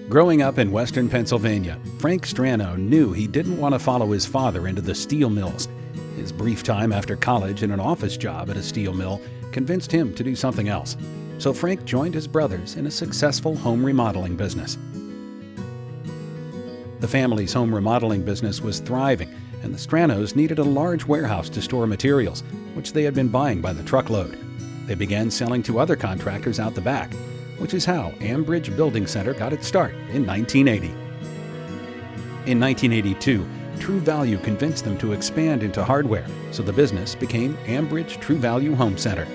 Growing up in western Pennsylvania, Frank Strano knew he didn't want to follow his father into the steel mills. His brief time after college in an office job at a steel mill convinced him to do something else. So Frank joined his brothers in a successful home remodeling business. The family's home remodeling business was thriving, and the Stranos needed a large warehouse to store materials, which they had been buying by the truckload. They began selling to other contractors out the back, which is how Ambridge Building Center got its start in 1980. In 1982, True Value convinced them to expand into hardware, so the business became Ambridge True Value Home Center.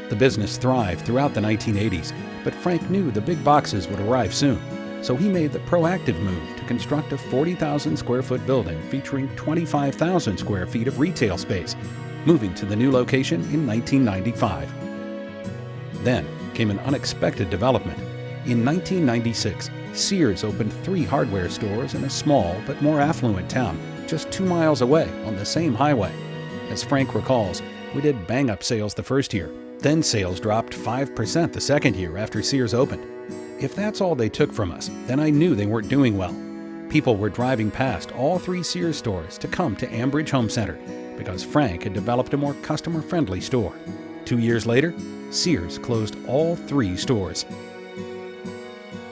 The business thrived throughout the 1980s, but Frank knew the big boxes would arrive soon, so he made the proactive move to construct a 40,000 square foot building featuring 25,000 square feet of retail space, moving to the new location in 1995. Then came an unexpected development. In 1996, Sears opened 3 hardware stores in a small but more affluent town just 2 miles away on the same highway. As Frank recalls, we did bang-up sales the first year. Then sales dropped 5% the second year after Sears opened. If that's all they took from us, then I knew they weren't doing well. People were driving past all 3 Sears stores to come to Ambridge Home Center because Frank had developed a more customer-friendly store. 2 years later, Sears closed all 3 stores.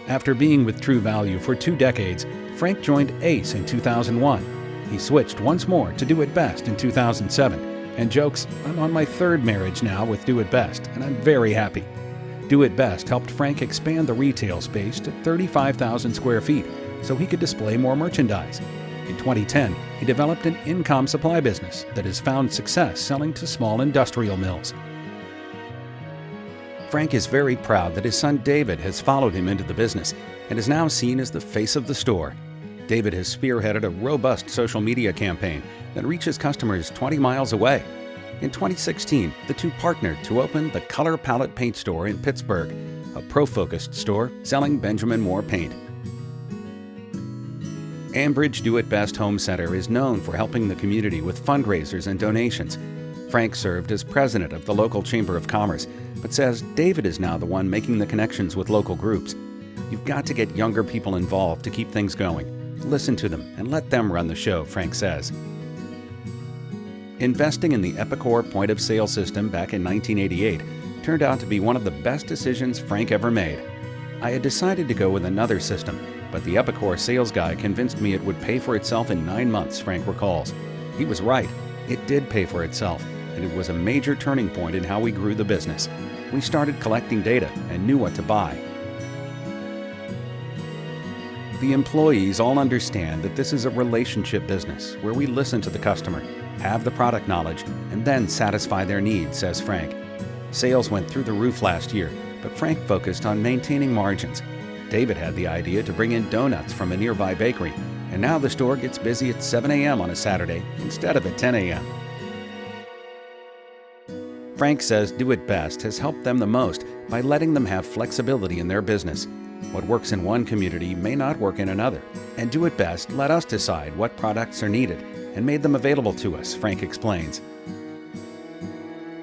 After being with True Value for 2 decades, Frank joined Ace in 2001. He switched once more to Do It Best in 2007 and jokes, "I'm on my 3rd marriage now with Do It Best, and I'm very happy." Do It Best helped Frank expand the retail space to 35,000 square feet so he could display more merchandise. In 2010, he developed an in-com supply business that has found success selling to small industrial mills. Frank is very proud that his son David has followed him into the business and is now seen as the face of the store. David has spearheaded a robust social media campaign that reaches customers 20 miles away. In 2016, the two partnered to open the Color Palette Paint Store in Pittsburgh, a pro-focused store selling Benjamin Moore paint. Ambridge Do It Best Home Center is known for helping the community with fundraisers and donations. Frank served as president of the local Chamber of Commerce, but says David is now the one making the connections with local groups. You've got to get younger people involved to keep things going. Listen to them and let them run the show, Frank says. Investing in the Epicor point-of-sale system back in 1988 turned out to be one of the best decisions Frank ever made. I had decided to go with another system, but the Epicor sales guy convinced me it would pay for itself in 9 months, Frank recalls. He was right. It did pay for itself, and it was a major turning point in how we grew the business. We started collecting data and knew what to buy. The employees all understand that this is a relationship business where we listen to the customer, have the product knowledge, and then satisfy their needs, says Frank. Sales went through the roof last year, but Frank focused on maintaining margins. David had the idea to bring in donuts from a nearby bakery, and now the store gets busy at 7 a.m. on a Saturday instead of at 10 a.m. Frank says Do It Best has helped them the most by letting them have flexibility in their business. What works in one community may not work in another, and Do It Best let us decide what products are needed and made them available to us, Frank explains.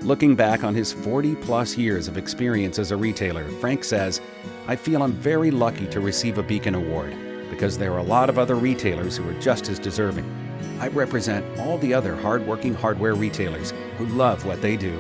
Looking back on his 40-plus years of experience as a retailer, Frank says, "I feel I'm very lucky to receive a Beacon Award because there are a lot of other retailers who are just as deserving. I represent all the other hard-working hardware retailers who love what they do."